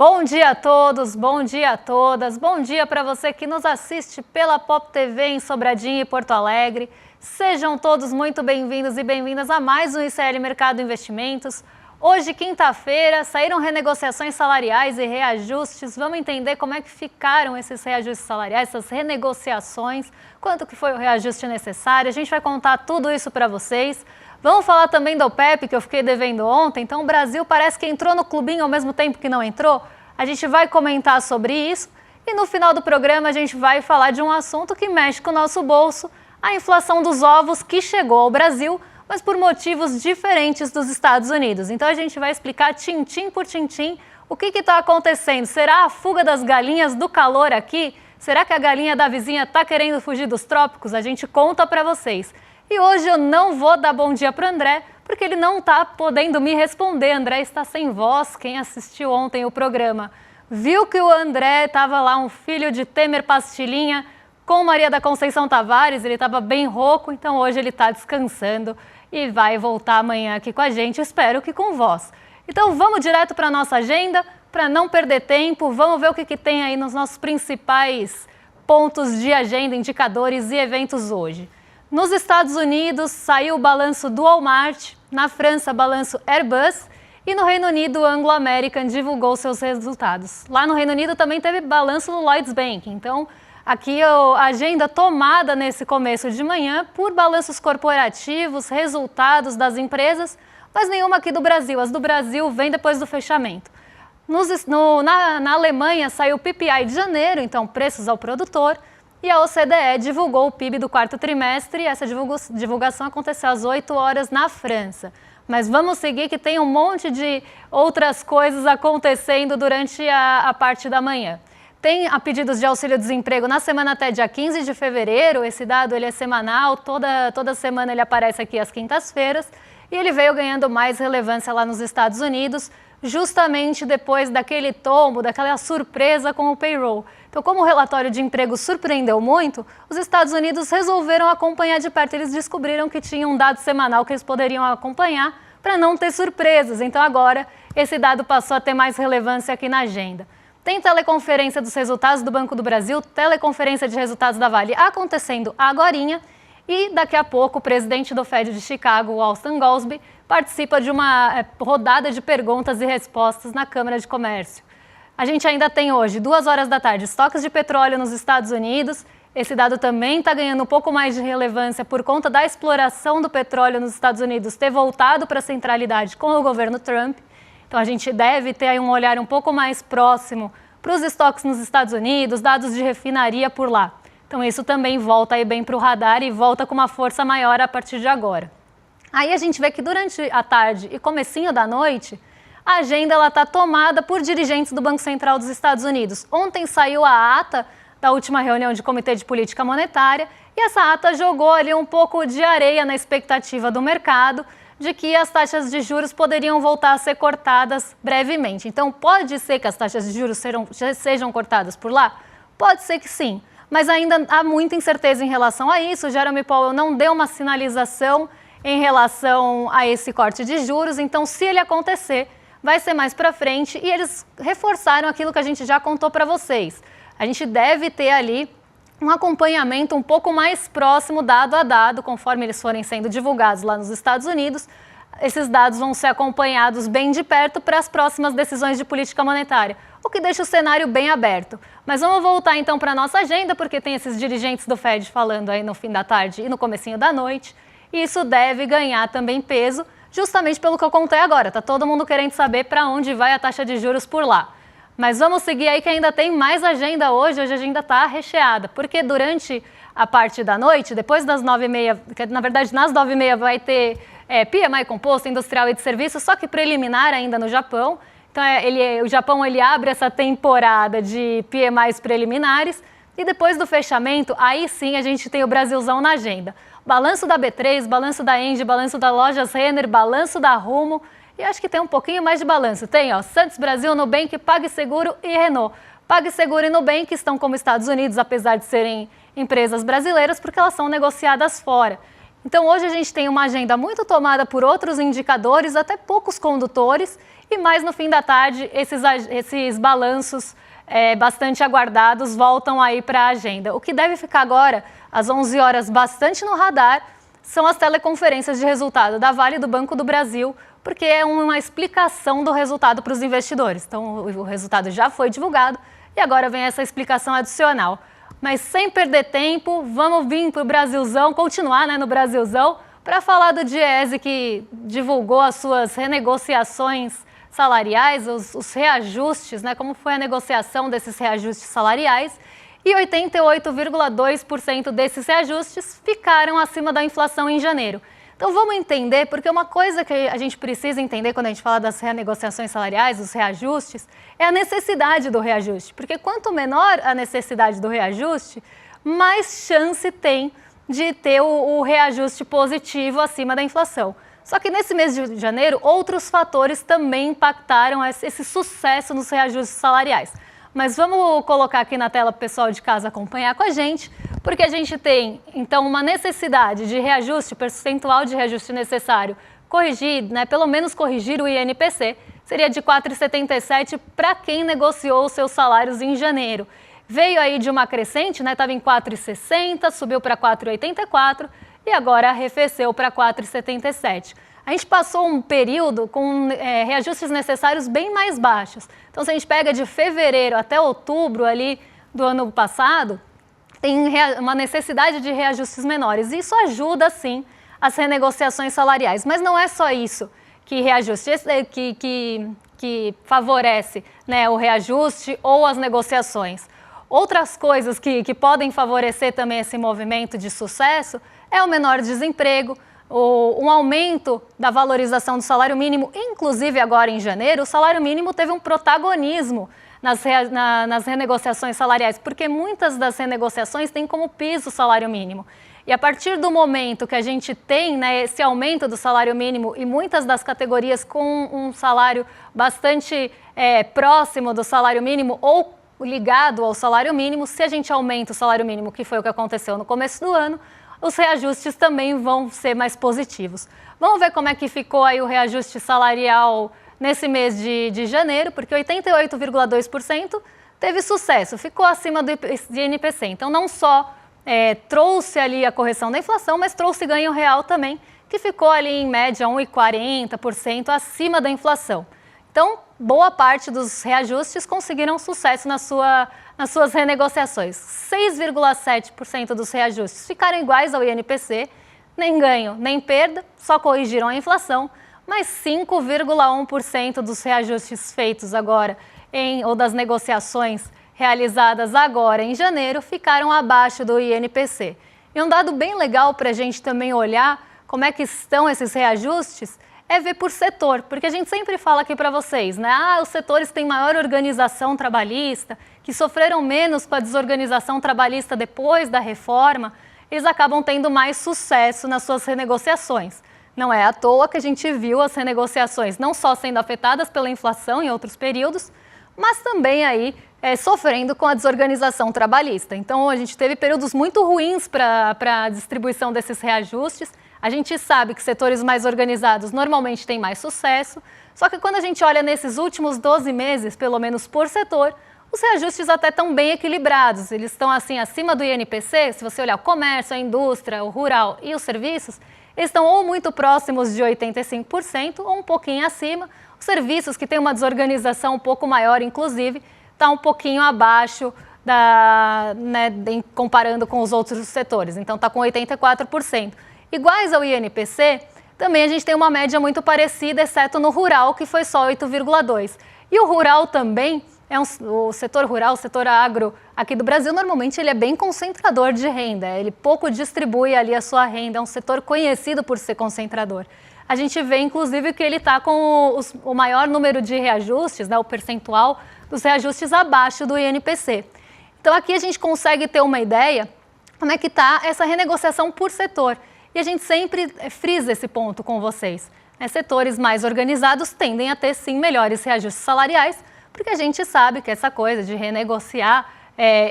Bom dia a todos, bom dia a todas, bom dia para você que nos assiste pela Pop TV em Sobradinho e Porto Alegre. Sejam todos muito bem-vindos e bem-vindas a mais um ICL Mercado Investimentos. Hoje, quinta-feira, saíram renegociações salariais e reajustes. Vamos entender como é que ficaram esses reajustes salariais, essas renegociações, quanto que foi o reajuste necessário. A gente vai contar tudo isso para vocês. Vamos falar também da OPEP, que eu fiquei devendo ontem. Então, o Brasil parece que entrou no clubinho ao mesmo tempo que não entrou. A gente vai comentar sobre isso. E no final do programa, a gente vai falar de um assunto que mexe com o nosso bolso, a inflação dos ovos que chegou ao Brasil, mas por motivos diferentes dos Estados Unidos. Então, a gente vai explicar tintim por tintim o que está acontecendo. Será a fuga das galinhas do calor aqui? Será que a galinha da vizinha está querendo fugir dos trópicos? A gente conta para vocês. E hoje eu não vou dar bom dia para o André, porque ele não está podendo me responder. André está sem voz. Quem assistiu ontem o programa viu que o André estava lá, um filho de Temer Pastilhinha, com Maria da Conceição Tavares. Ele estava bem rouco, então hoje ele está descansando e vai voltar amanhã aqui com a gente, espero que com voz. Então vamos direto para a nossa agenda, para não perder tempo. Vamos ver o que tem aí nos nossos principais pontos de agenda, indicadores e eventos hoje. Nos Estados Unidos, saiu o balanço do Walmart, na França, balanço Airbus, e no Reino Unido, o Anglo American divulgou seus resultados. Lá no Reino Unido também teve balanço do Lloyds Bank, então aqui a agenda tomada nesse começo de manhã por balanços corporativos, resultados das empresas, mas nenhuma aqui do Brasil. As do Brasil vêm depois do fechamento. Na Alemanha, saiu o PPI de janeiro, então preços ao produtor, e a OCDE divulgou o PIB do quarto trimestre, e essa divulgação aconteceu às 8 horas na França. Mas vamos seguir que tem um monte de outras coisas acontecendo durante a parte da manhã. Tem a pedidos de auxílio-desemprego na semana até dia 15 de fevereiro, esse dado ele é semanal, toda semana ele aparece aqui às quintas-feiras, e ele veio ganhando mais relevância lá nos Estados Unidos, justamente depois daquele tombo, daquela surpresa com o payroll. Então, como o relatório de emprego surpreendeu muito, os Estados Unidos resolveram acompanhar de perto. Eles descobriram que tinha um dado semanal que eles poderiam acompanhar para não ter surpresas. Então, agora, esse dado passou a ter mais relevância aqui na agenda. Tem teleconferência dos resultados do Banco do Brasil, teleconferência de resultados da Vale acontecendo agorinha, e daqui a pouco o presidente do Fed de Chicago, Austan Goolsbee, participa de uma rodada de perguntas e respostas na Câmara de Comércio. A gente ainda tem hoje, 2 horas da tarde, estoques de petróleo nos Estados Unidos. Esse dado também está ganhando um pouco mais de relevância por conta da exploração do petróleo nos Estados Unidos ter voltado para a centralidade com o governo Trump. Então a gente deve ter aí um olhar um pouco mais próximo para os estoques nos Estados Unidos, dados de refinaria por lá. Então isso também volta aí bem para o radar e volta com uma força maior a partir de agora. Aí a gente vê que durante a tarde e comecinho da noite, a agenda está tomada por dirigentes do Banco Central dos Estados Unidos. Ontem saiu a ata da última reunião de Comitê de Política Monetária e essa ata jogou ali um pouco de areia na expectativa do mercado de que as taxas de juros poderiam voltar a ser cortadas brevemente. Então, pode ser que as taxas de juros sejam cortadas por lá? Pode ser que sim, mas ainda há muita incerteza em relação a isso. O Jerome Powell não deu uma sinalização em relação a esse corte de juros, então se ele acontecer, vai ser mais para frente, e eles reforçaram aquilo que a gente já contou para vocês. A gente deve ter ali um acompanhamento um pouco mais próximo, dado a dado, conforme eles forem sendo divulgados lá nos Estados Unidos. Esses dados vão ser acompanhados bem de perto para as próximas decisões de política monetária, o que deixa o cenário bem aberto. Mas vamos voltar então para a nossa agenda, porque tem esses dirigentes do Fed falando aí no fim da tarde e no comecinho da noite. E isso deve ganhar também peso, justamente pelo que eu contei agora. Está todo mundo querendo saber para onde vai a taxa de juros por lá. Mas vamos seguir aí que ainda tem mais agenda hoje. Hoje a agenda está recheada, porque durante a parte da noite, depois das 9h30, na verdade nas 9h30 vai ter PMI composto, industrial e de serviços, só que preliminar ainda no Japão. Então o Japão ele abre essa temporada de PMIs preliminares e depois do fechamento, aí sim a gente tem o Brasilzão na agenda. Balanço da B3, balanço da Engie, balanço da Lojas Renner, balanço da Rumo. E acho que tem um pouquinho mais de balanço. Tem, Santos Brasil, Nubank, PagSeguro e Renault. PagSeguro e Nubank estão como Estados Unidos, apesar de serem empresas brasileiras, porque elas são negociadas fora. Então hoje a gente tem uma agenda muito tomada por outros indicadores, até poucos condutores, e mais no fim da tarde esses balanços bastante aguardados voltam aí para a agenda. O que deve ficar agora, às 11 horas, bastante no radar, são as teleconferências de resultado da Vale e do Banco do Brasil, porque é uma explicação do resultado para os investidores. Então, o resultado já foi divulgado e agora vem essa explicação adicional. Mas sem perder tempo, vamos vir para o Brasilzão, continuar no Brasilzão, para falar do Diese, que divulgou as suas renegociações salariais, os reajustes, como foi a negociação desses reajustes salariais, e 88,2% desses reajustes ficaram acima da inflação em janeiro. Então vamos entender, porque uma coisa que a gente precisa entender quando a gente fala das renegociações salariais, dos reajustes, é a necessidade do reajuste. Porque quanto menor a necessidade do reajuste, mais chance tem de ter o reajuste positivo acima da inflação. Só que nesse mês de janeiro, outros fatores também impactaram esse sucesso nos reajustes salariais. Mas vamos colocar aqui na tela para o pessoal de casa acompanhar com a gente, porque a gente tem, então, uma necessidade de reajuste, percentual de reajuste necessário, corrigir, pelo menos corrigir o INPC, seria de 4,77 para quem negociou os seus salários em janeiro. Veio aí de uma crescente, estava em 4,60, subiu para 4,84 e agora arrefeceu para 4,77. A gente passou um período com reajustes necessários bem mais baixos. Então, se a gente pega de fevereiro até outubro ali do ano passado, tem uma necessidade de reajustes menores. E isso ajuda, sim, as renegociações salariais. Mas não é só isso que reajuste, que favorece o reajuste ou as negociações. Outras coisas que podem favorecer também esse movimento de sucesso é o menor desemprego, um aumento da valorização do salário mínimo, inclusive agora em janeiro, o salário mínimo teve um protagonismo nas renegociações salariais, porque muitas das renegociações têm como piso o salário mínimo. E a partir do momento que a gente tem esse aumento do salário mínimo e muitas das categorias com um salário bastante próximo do salário mínimo ou ligado ao salário mínimo, se a gente aumenta o salário mínimo, que foi o que aconteceu no começo do ano, os reajustes também vão ser mais positivos. Vamos ver como é que ficou aí o reajuste salarial nesse mês de janeiro, porque 88,2% teve sucesso, ficou acima do INPC. Então, não só trouxe ali a correção da inflação, mas trouxe ganho real também, que ficou ali em média 1,40% acima da inflação. Então, boa parte dos reajustes conseguiram sucesso nas suas renegociações. 6,7% dos reajustes ficaram iguais ao INPC, nem ganho nem perda, só corrigiram a inflação, mas 5,1% dos reajustes feitos agora, ou das negociações realizadas agora em janeiro, ficaram abaixo do INPC. E um dado bem legal para a gente também olhar como é que estão esses reajustes é ver por setor, porque a gente sempre fala aqui para vocês, os setores têm maior organização trabalhista, que sofreram menos com a desorganização trabalhista depois da reforma, eles acabam tendo mais sucesso nas suas renegociações. Não é à toa que a gente viu as renegociações não só sendo afetadas pela inflação em outros períodos, mas também aí sofrendo com a desorganização trabalhista. Então, a gente teve períodos muito ruins para a distribuição desses reajustes. A gente sabe que setores mais organizados normalmente têm mais sucesso, só que quando a gente olha nesses últimos 12 meses, pelo menos por setor, os reajustes até estão bem equilibrados. Eles estão assim acima do INPC, se você olhar o comércio, a indústria, o rural e os serviços, eles estão ou muito próximos de 85% ou um pouquinho acima. Os serviços, que têm uma desorganização um pouco maior, inclusive, está um pouquinho abaixo comparando com os outros setores. Então, está com 84%. Iguais ao INPC, também a gente tem uma média muito parecida, exceto no rural, que foi só 8,2%. E o rural também, o setor rural, o setor agro aqui do Brasil, normalmente ele é bem concentrador de renda, ele pouco distribui ali a sua renda, é um setor conhecido por ser concentrador. A gente vê, inclusive, que ele está com o maior número de reajustes, o percentual dos reajustes abaixo do INPC. Então, aqui a gente consegue ter uma ideia como é que está essa renegociação por setor. E a gente sempre frisa esse ponto com vocês. Setores mais organizados tendem a ter, sim, melhores reajustes salariais, porque a gente sabe que essa coisa de renegociar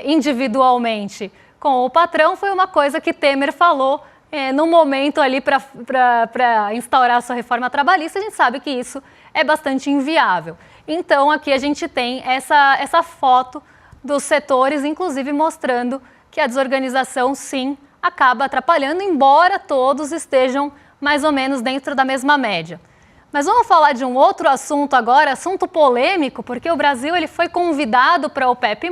individualmente com o patrão foi uma coisa que Temer falou no momento ali para instaurar a sua reforma trabalhista, a gente sabe que isso é bastante inviável. Então, aqui a gente tem essa foto dos setores, inclusive mostrando que a desorganização, sim, acaba atrapalhando, embora todos estejam mais ou menos dentro da mesma média. Mas vamos falar de um outro assunto agora, assunto polêmico, porque o Brasil ele foi convidado para a OPEP+,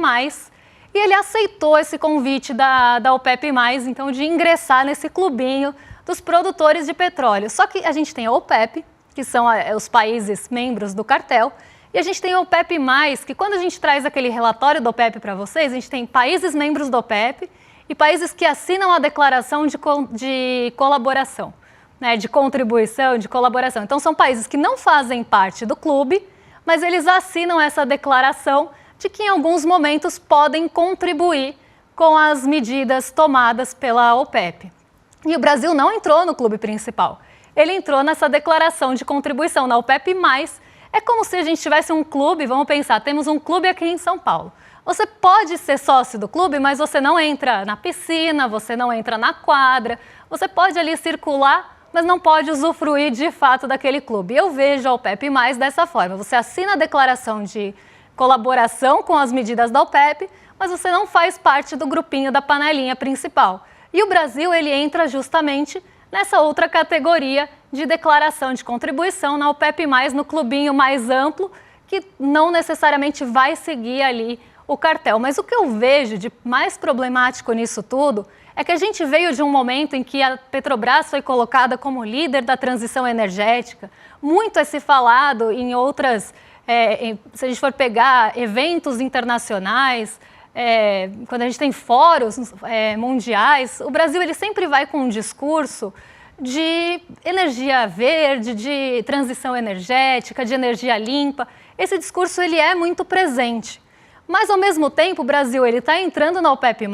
e ele aceitou esse convite da OPEP+, então de ingressar nesse clubinho dos produtores de petróleo. Só que a gente tem a OPEP, que são os países membros do cartel, e a gente tem a OPEP+, que quando a gente traz aquele relatório da OPEP para vocês, a gente tem países membros da OPEP e países que assinam a declaração de colaboração, né, de contribuição, de colaboração. Então, são países que não fazem parte do clube, mas eles assinam essa declaração de que em alguns momentos podem contribuir com as medidas tomadas pela OPEP. E o Brasil não entrou no clube principal. Ele entrou nessa declaração de contribuição na OPEP+. É como se a gente tivesse um clube, vamos pensar, temos um clube aqui em São Paulo. Você pode ser sócio do clube, mas você não entra na piscina, você não entra na quadra, você pode ali circular, mas não pode usufruir de fato daquele clube. Eu vejo a OPEP+ dessa forma, você assina a declaração de colaboração com as medidas da OPEP, mas você não faz parte do grupinho da panelinha principal. E o Brasil, ele entra justamente nessa outra categoria de declaração de contribuição na OPEP+, no clubinho mais amplo, que não necessariamente vai seguir ali o cartel. Mas o que eu vejo de mais problemático nisso tudo é que a gente veio de um momento em que a Petrobras foi colocada como líder da transição energética. Muito é se falado em outras, se a gente for pegar eventos internacionais, quando a gente tem fóruns mundiais, o Brasil ele sempre vai com um discurso de energia verde, de transição energética, de energia limpa. Esse discurso ele é muito presente. Mas, ao mesmo tempo, o Brasil está entrando na OPEP+,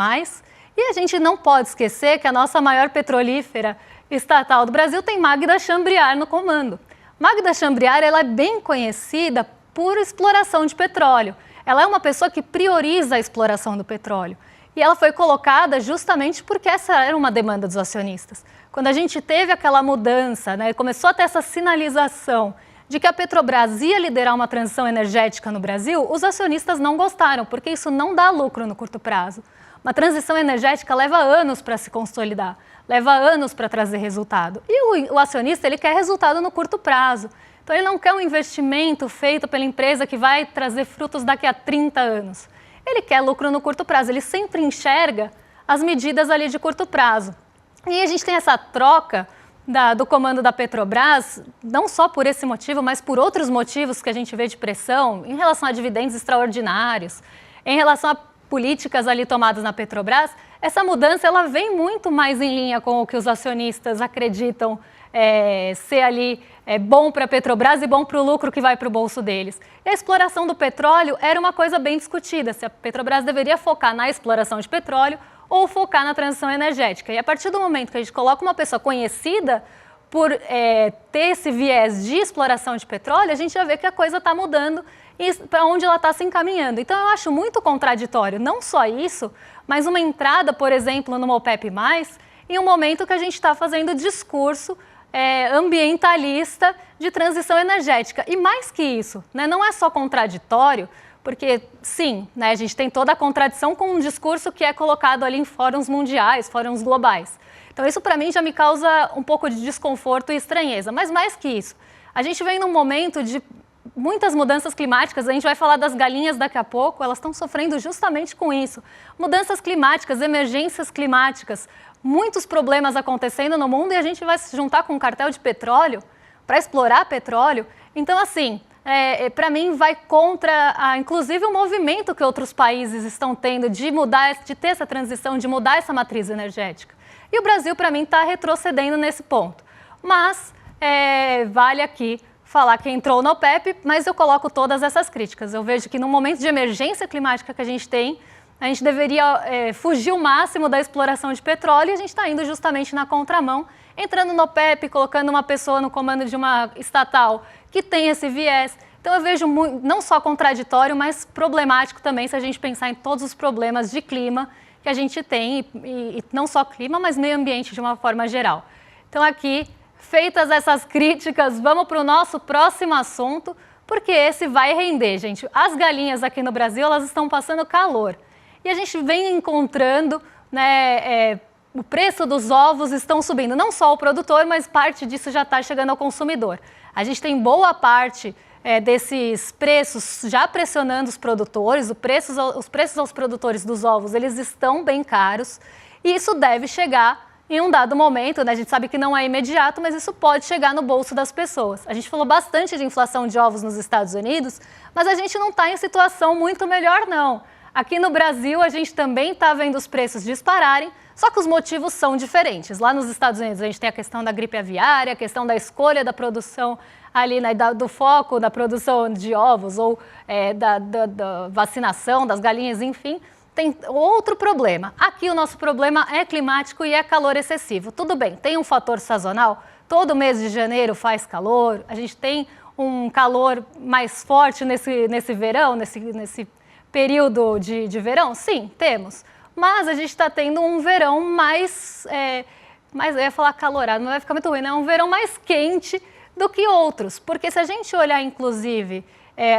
e a gente não pode esquecer que a nossa maior petrolífera estatal do Brasil tem Magda Chambriard no comando. Magda Chambriard ela é bem conhecida por exploração de petróleo. Ela é uma pessoa que prioriza a exploração do petróleo. E ela foi colocada justamente porque essa era uma demanda dos acionistas. Quando a gente teve aquela mudança, né, começou a ter essa sinalização de que a Petrobras ia liderar uma transição energética no Brasil, os acionistas não gostaram, porque isso não dá lucro no curto prazo. Uma transição energética leva anos para se consolidar, leva anos para trazer resultado. E o acionista ele quer resultado no curto prazo. Então ele não quer um investimento feito pela empresa que vai trazer frutos daqui a 30 anos. Ele quer lucro no curto prazo, ele sempre enxerga as medidas ali de curto prazo. E a gente tem essa troca do comando da Petrobras, não só por esse motivo, mas por outros motivos que a gente vê de pressão, em relação a dividendos extraordinários, em relação a políticas ali tomadas na Petrobras. Essa mudança ela vem muito mais em linha com o que os acionistas acreditam ser ali bom para a Petrobras e bom para o lucro que vai para o bolso deles. E a exploração do petróleo era uma coisa bem discutida, se a Petrobras deveria focar na exploração de petróleo ou focar na transição energética. E a partir do momento que a gente coloca uma pessoa conhecida por ter esse viés de exploração de petróleo, a gente já vê que a coisa está mudando e para onde ela está se encaminhando. Então, eu acho muito contraditório, não só isso, mas uma entrada, por exemplo, numa OPEP+, em um momento que a gente está fazendo discurso ambientalista de transição energética. E mais que isso, né, não é só contraditório, porque, sim, né, a gente tem toda a contradição com um discurso que é colocado ali em fóruns mundiais, fóruns globais. Então, isso para mim já me causa um pouco de desconforto e estranheza. Mas mais que isso, a gente vem num momento de muitas mudanças climáticas, a gente vai falar das galinhas daqui a pouco, elas estão sofrendo justamente com isso. Mudanças climáticas, emergências climáticas, muitos problemas acontecendo no mundo e a gente vai se juntar com um cartel de petróleo para explorar petróleo. Então, assim, para mim vai contra, inclusive, o movimento que outros países estão tendo de mudar, de ter essa transição, de mudar essa matriz energética. E o Brasil, para mim, está retrocedendo nesse ponto. Mas vale aqui falar que entrou na OPEP, mas eu coloco todas essas críticas. Eu vejo que no momento de emergência climática que a gente tem, a gente deveria fugir o máximo da exploração de petróleo e a gente está indo justamente na contramão, entrando na OPEP, colocando uma pessoa no comando de uma estatal que tem esse viés. Então eu vejo não só contraditório, mas problemático também se a gente pensar em todos os problemas de clima que a gente tem, e não só clima, mas meio ambiente de uma forma geral. Então aqui, feitas essas críticas, vamos para o nosso próximo assunto, porque esse vai render, gente. As galinhas aqui no Brasil, elas estão passando calor. E a gente vem encontrando, né, o preço dos ovos estão subindo. Não só o produtor, mas parte disso já está chegando ao consumidor. A gente tem boa parte desses preços já pressionando os produtores. Os preços aos produtores dos ovos, eles estão bem caros. E isso deve chegar em um dado momento, né? A gente sabe que não é imediato, mas isso pode chegar no bolso das pessoas. A gente falou bastante de inflação de ovos nos Estados Unidos, mas a gente não está em situação muito melhor, não. Aqui no Brasil, a gente também está vendo os preços dispararem, só que os motivos são diferentes. Lá nos Estados Unidos, a gente tem a questão da gripe aviária, a questão da escolha da produção ali, né, do foco da produção de ovos ou da vacinação das galinhas, enfim. Tem outro problema. Aqui o nosso problema é climático e é calor excessivo. Tudo bem, tem um fator sazonal, todo mês de janeiro faz calor, a gente tem um calor mais forte nesse verão, nesse período de verão? Sim, temos. Mas a gente está tendo um verão mais eu ia falar calorado, não vai ficar muito ruim, né? Um verão mais quente do que outros. Porque se a gente olhar, inclusive,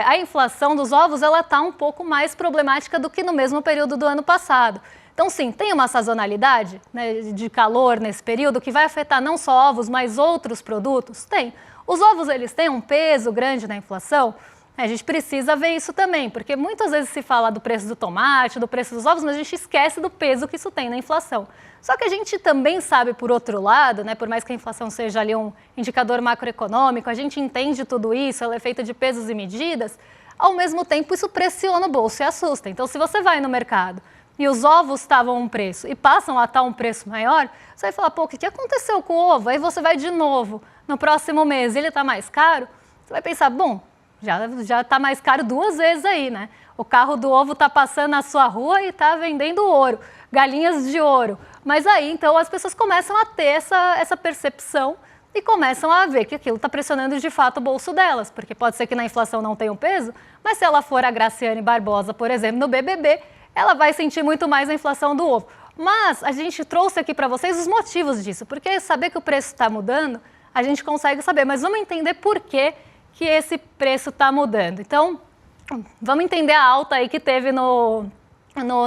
a inflação dos ovos, ela está um pouco mais problemática do que no mesmo período do ano passado. Então, sim, tem uma sazonalidade, né, de calor nesse período que vai afetar não só ovos, mas outros produtos? Tem. Os ovos, eles têm um peso grande na inflação? A gente precisa ver isso também, porque muitas vezes se fala do preço do tomate, do preço dos ovos, mas a gente esquece do peso que isso tem na inflação. Só que a gente também sabe, por outro lado, né, por mais que a inflação seja ali um indicador macroeconômico, a gente entende tudo isso, ela é feita de pesos e medidas, ao mesmo tempo isso pressiona o bolso e assusta. Então, se você vai no mercado e os ovos estavam um preço e passam a estar um preço maior, você vai falar, pô, o que aconteceu com o ovo? Aí você vai de novo, no próximo mês ele está mais caro, você vai pensar, bom, já está mais caro 2 vezes aí, né? O carro do ovo está passando na sua rua e está vendendo ouro, galinhas de ouro. Mas aí, então, as pessoas começam a ter essa percepção e começam a ver que aquilo está pressionando de fato o bolso delas, porque pode ser que na inflação não tenha um peso, mas se ela for a Graciane Barbosa, por exemplo, no BBB, ela vai sentir muito mais a inflação do ovo. Mas a gente trouxe aqui para vocês os motivos disso, porque saber que o preço está mudando, a gente consegue saber, mas vamos entender por que esse preço está mudando. Então, vamos entender a alta aí que teve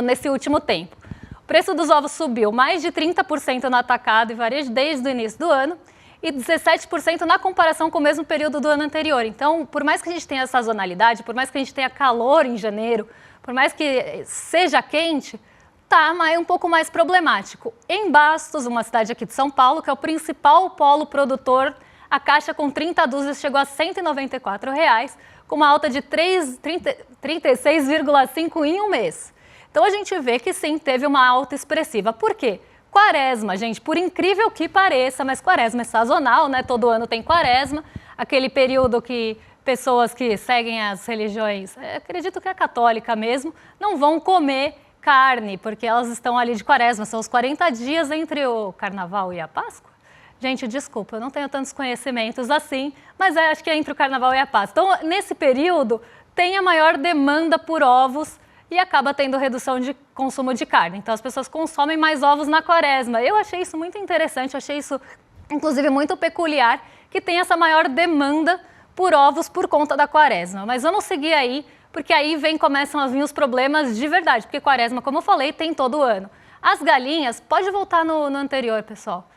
nesse último tempo. O preço dos ovos subiu mais de 30% no atacado e varejo desde o início do ano e 17% na comparação com o mesmo período do ano anterior. Então, por mais que a gente tenha sazonalidade, por mais que a gente tenha calor em janeiro, por mais que seja quente, está um pouco mais problemático. Em Bastos, uma cidade aqui de São Paulo, que é o principal polo produtor, a caixa com 30 dúzias chegou a R$ 194,00, com uma alta de 36,5% em um mês. Então, a gente vê que sim, teve uma alta expressiva. Por quê? Quaresma, gente, por incrível que pareça, mas quaresma é sazonal, né? Todo ano tem quaresma, aquele período que pessoas que seguem as religiões, acredito que é católica mesmo, não vão comer carne, porque elas estão ali de quaresma, são os 40 dias entre o carnaval e a Páscoa. Gente, desculpa, eu não tenho tantos conhecimentos assim, mas acho que é entre o carnaval e a Páscoa. Então, nesse período, tem a maior demanda por ovos e acaba tendo redução de consumo de carne. Então, as pessoas consomem mais ovos na quaresma. Eu achei isso muito interessante, achei isso, inclusive, muito peculiar, que tem essa maior demanda por ovos por conta da quaresma. Mas vamos seguir aí, porque aí começam a vir os problemas de verdade, porque quaresma, como eu falei, tem todo ano. As galinhas, pode voltar no anterior, pessoal.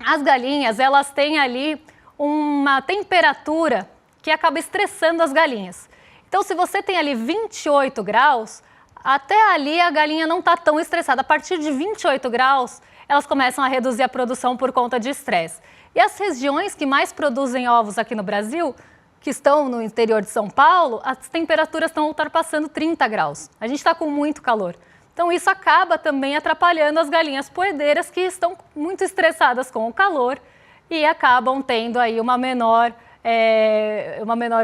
As galinhas, elas têm ali uma temperatura que acaba estressando as galinhas. Então, se você tem ali 28 graus, até ali a galinha não está tão estressada. A partir de 28 graus, elas começam a reduzir a produção por conta de estresse. E as regiões que mais produzem ovos aqui no Brasil, que estão no interior de São Paulo, as temperaturas estão ultrapassando 30 graus. A gente está com muito calor. Então, isso acaba também atrapalhando as galinhas poedeiras que estão muito estressadas com o calor e acabam tendo aí uma menor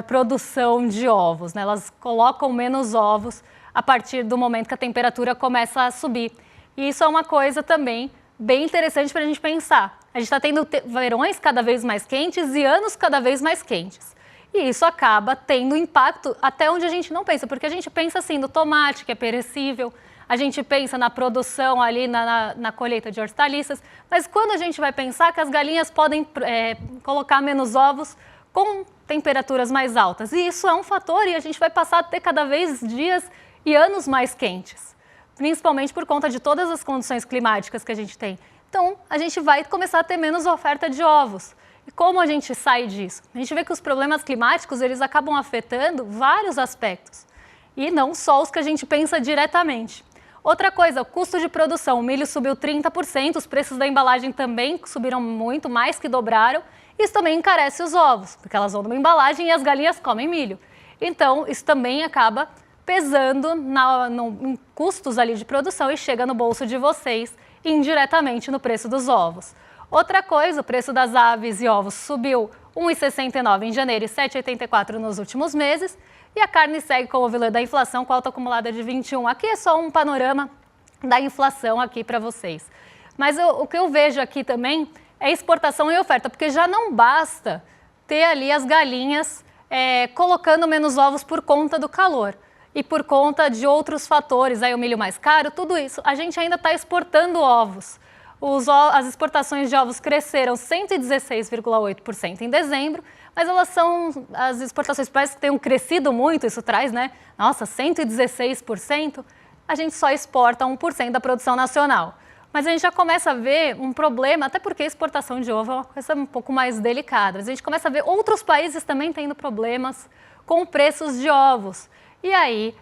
produção de ovos, né? Elas colocam menos ovos a partir do momento que a temperatura começa a subir. E isso é uma coisa também bem interessante para a gente pensar. A gente está tendo verões cada vez mais quentes e anos cada vez mais quentes. E isso acaba tendo impacto até onde a gente não pensa, porque a gente pensa assim, do tomate, que é perecível, a gente pensa na produção ali, na colheita de hortaliças, mas quando a gente vai pensar que as galinhas podem colocar menos ovos com temperaturas mais altas. E isso é um fator e a gente vai passar a ter cada vez dias e anos mais quentes, principalmente por conta de todas as condições climáticas que a gente tem. Então, a gente vai começar a ter menos oferta de ovos. E como a gente sai disso? A gente vê que os problemas climáticos, eles acabam afetando vários aspectos, e não só os que a gente pensa diretamente. Outra coisa, o custo de produção. O milho subiu 30%, os preços da embalagem também subiram muito, mais que dobraram. Isso também encarece os ovos, porque elas vão numa embalagem e as galinhas comem milho. Então, isso também acaba pesando em custos ali de produção e chega no bolso de vocês indiretamente no preço dos ovos. Outra coisa, o preço das aves e ovos subiu 1,69 em janeiro e 7,84 nos últimos meses. E a carne segue como vilã da inflação, com alta acumulada de 21. Aqui é só um panorama da inflação aqui para vocês. Mas o que eu vejo aqui também é exportação e oferta, porque já não basta ter ali as galinhas colocando menos ovos por conta do calor e por conta de outros fatores, aí o milho mais caro, tudo isso. A gente ainda está exportando ovos. As exportações de ovos cresceram 116,8% em dezembro, mas elas são as exportações parece que tenham crescido muito, isso traz, né? Nossa, 116%, a gente só exporta 1% da produção nacional. Mas a gente já começa a ver um problema, até porque a exportação de ovo é uma coisa um pouco mais delicada. Mas a gente começa a ver outros países também tendo problemas com preços de ovos. E aí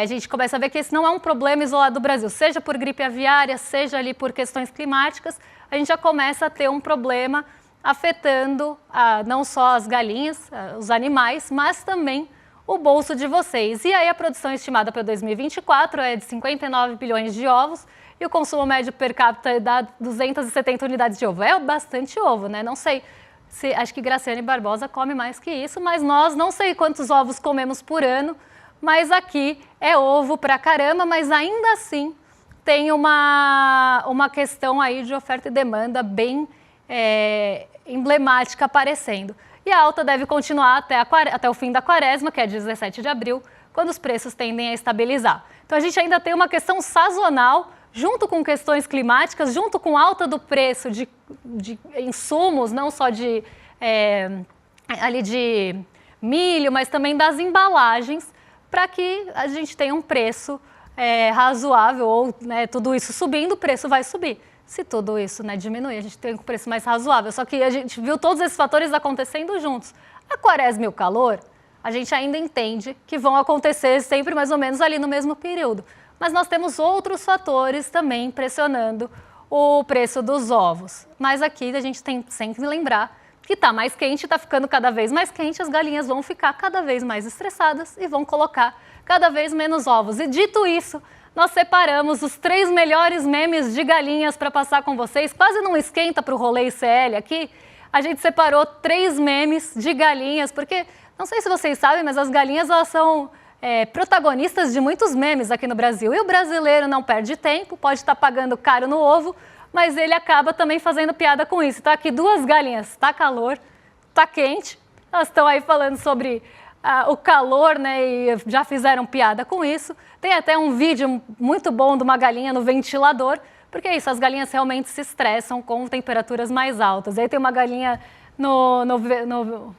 a gente começa a ver que esse não é um problema isolado do Brasil, seja por gripe aviária, seja ali por questões climáticas, a gente já começa a ter um problema afetando não só as galinhas, os animais, mas também o bolso de vocês. E aí a produção estimada para 2024 é de 59 bilhões de ovos e o consumo médio per capita dá 270 unidades de ovo. É bastante ovo, né? Não sei, acho que Graciane Barbosa come mais que isso, mas nós não sei quantos ovos comemos por ano, mas aqui é ovo pra caramba, mas ainda assim tem uma questão aí de oferta e demanda bem emblemática aparecendo. E a alta deve continuar até o fim da quaresma, que é 17 de abril, quando os preços tendem a estabilizar. Então a gente ainda tem uma questão sazonal, junto com questões climáticas, junto com alta do preço de insumos, não só de milho, mas também das embalagens, para que a gente tenha um preço razoável, ou tudo isso subindo, o preço vai subir. Se tudo isso diminuir, a gente tem um preço mais razoável. Só que a gente viu todos esses fatores acontecendo juntos. A quaresma e o calor, a gente ainda entende que vão acontecer sempre mais ou menos ali no mesmo período. Mas nós temos outros fatores também pressionando o preço dos ovos. Mas aqui a gente tem sempre que lembrar que está mais quente, está ficando cada vez mais quente, as galinhas vão ficar cada vez mais estressadas e vão colocar cada vez menos ovos. E dito isso, nós separamos os 3 melhores memes de galinhas para passar com vocês. Quase não esquenta para o rolê ICL aqui. A gente separou 3 memes de galinhas, porque não sei se vocês sabem, mas as galinhas elas são protagonistas de muitos memes aqui no Brasil. E o brasileiro não perde tempo, pode estar pagando caro no ovo, mas ele acaba também fazendo piada com isso. Então aqui 2 galinhas, tá calor, tá quente, elas estão aí falando sobre o calor, né, e já fizeram piada com isso. Tem até um vídeo muito bom de uma galinha no ventilador, porque é isso, as galinhas realmente se estressam com temperaturas mais altas. Aí tem uma galinha no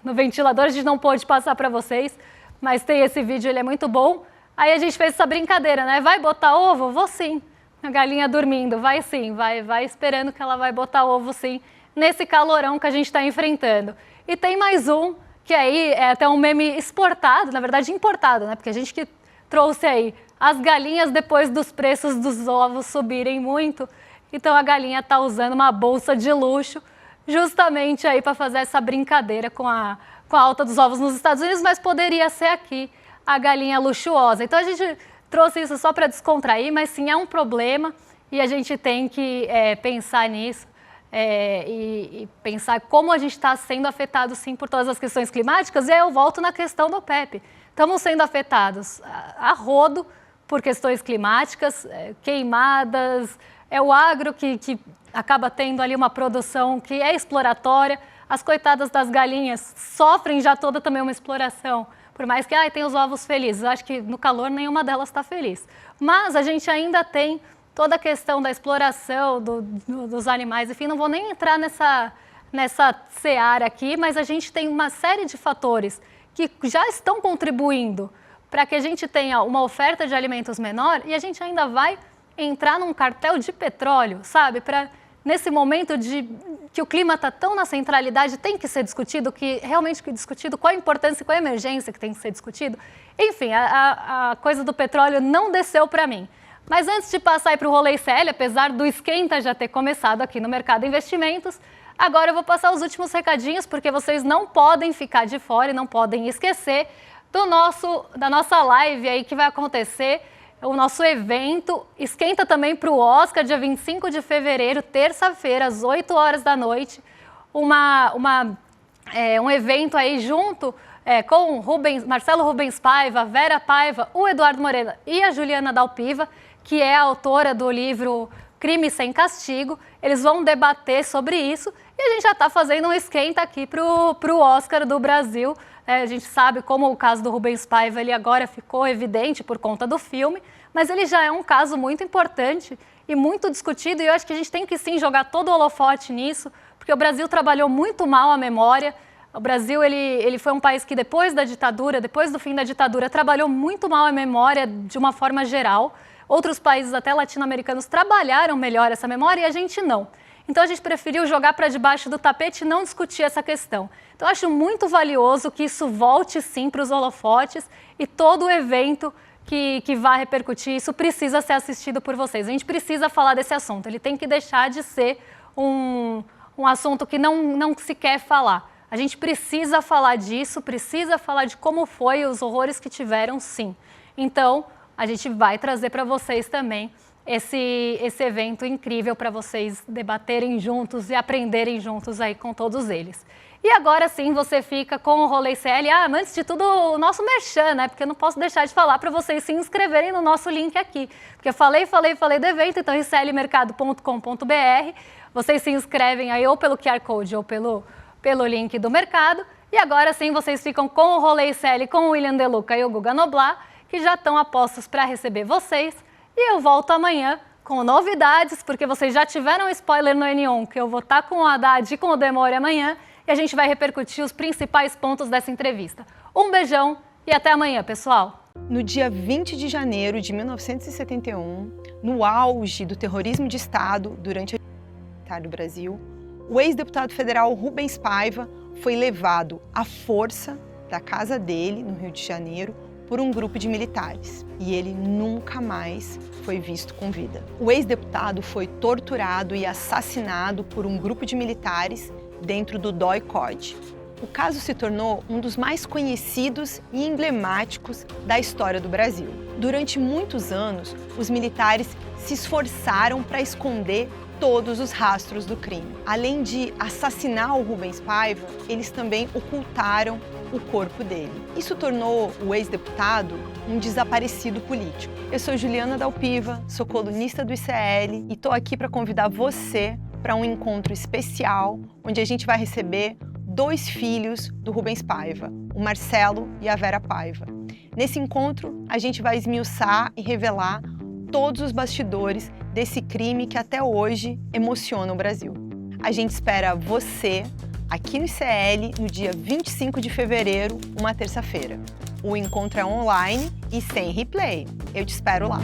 ventilador, a gente não pôde passar para vocês, mas tem esse vídeo, ele é muito bom. Aí a gente fez essa brincadeira, né, vai botar ovo? Vou sim. A galinha dormindo, vai sim, vai esperando que ela vai botar ovo sim, nesse calorão que a gente está enfrentando. E tem mais um, que aí é até um meme exportado, na verdade importado, né? Porque a gente que trouxe aí as galinhas depois dos preços dos ovos subirem muito. Então a galinha está usando uma bolsa de luxo, justamente aí para fazer essa brincadeira com a alta dos ovos nos Estados Unidos, mas poderia ser aqui a galinha luxuosa. Então a gente trouxe isso só para descontrair, mas sim é um problema e a gente tem que pensar nisso e pensar como a gente está sendo afetado sim por todas as questões climáticas. E aí eu volto na questão do PEP. Estamos sendo afetados a rodo por questões climáticas, queimadas, é o agro que acaba tendo ali uma produção que é exploratória. As coitadas das galinhas sofrem já toda também uma exploração Por mais que tem os ovos felizes, eu acho que no calor nenhuma delas está feliz. Mas a gente ainda tem toda a questão da exploração dos animais, enfim, não vou nem entrar nessa seara aqui, mas a gente tem uma série de fatores que já estão contribuindo para que a gente tenha uma oferta de alimentos menor e a gente ainda vai entrar num cartel de petróleo, sabe? Nesse momento que o clima está tão na centralidade, tem que ser discutido, qual a importância e qual a emergência que tem que ser discutido. Enfim, a coisa do petróleo não desceu para mim. Mas antes de passar para o rolê ICL, apesar do esquenta já ter começado aqui no Mercado Investimentos, agora eu vou passar os últimos recadinhos, porque vocês não podem ficar de fora e não podem esquecer da nossa live aí que vai acontecer, o nosso evento. Esquenta também para o Oscar, dia 25 de fevereiro, terça-feira, às 8 horas da noite. Um evento aí junto com Marcelo Rubens Paiva, Vera Paiva, o Eduardo Moreira e a Juliana Dalpiva, que é a autora do livro Crime Sem Castigo. Eles vão debater sobre isso e a gente já está fazendo um esquenta aqui para o Oscar do Brasil. A gente sabe como o caso do Rubens Paiva ele agora ficou evidente por conta do filme, mas ele já é um caso muito importante e muito discutido, e eu acho que a gente tem que sim jogar todo o holofote nisso, porque o Brasil trabalhou muito mal a memória. O Brasil ele foi um país que depois do fim da ditadura, trabalhou muito mal a memória de uma forma geral. Outros países, até latino-americanos, trabalharam melhor essa memória e a gente não. Então a gente preferiu jogar para debaixo do tapete e não discutir essa questão. Então eu acho muito valioso que isso volte sim para os holofotes e todo o evento que vai repercutir, isso precisa ser assistido por vocês. A gente precisa falar desse assunto, ele tem que deixar de ser um assunto que não se quer falar. A gente precisa falar disso, precisa falar de como foi os horrores que tiveram, sim. Então, a gente vai trazer para vocês também esse evento incrível para vocês debaterem juntos e aprenderem juntos aí com todos eles. E agora sim você fica com o Rolê ICL. Mas antes de tudo, o nosso merchan, né? Porque eu não posso deixar de falar para vocês se inscreverem no nosso link aqui. Porque eu falei do evento, então iclmercado.com.br. Vocês se inscrevem aí ou pelo QR Code ou pelo link do mercado. E agora sim vocês ficam com o Rolê ICL, com o William De Luca e o Guga Noblar, que já estão a postos para receber vocês. E eu volto amanhã com novidades, porque vocês já tiveram um spoiler no N1, que eu vou estar com o Haddad e com o Demore amanhã, e a gente vai repercutir os principais pontos dessa entrevista. Um beijão e até amanhã, pessoal! No dia 20 de janeiro de 1971, no auge do terrorismo de Estado durante a ditadura do Brasil, o ex-deputado federal Rubens Paiva foi levado à força da casa dele, no Rio de Janeiro, por um grupo de militares. E ele nunca mais foi visto com vida. O ex-deputado foi torturado e assassinado por um grupo de militares dentro do DOI-CODE. O caso se tornou um dos mais conhecidos e emblemáticos da história do Brasil. Durante muitos anos, os militares se esforçaram para esconder todos os rastros do crime. Além de assassinar o Rubens Paiva, eles também ocultaram o corpo dele. Isso tornou o ex-deputado um desaparecido político. Eu sou Juliana Dalpiva, sou colunista do ICL e estou aqui para convidar você para um encontro especial, onde a gente vai receber 2 filhos do Rubens Paiva, o Marcelo e a Vera Paiva. Nesse encontro, a gente vai esmiuçar e revelar todos os bastidores desse crime que até hoje emociona o Brasil. A gente espera você aqui no ICL no dia 25 de fevereiro, uma terça-feira. O encontro é online e sem replay. Eu te espero lá.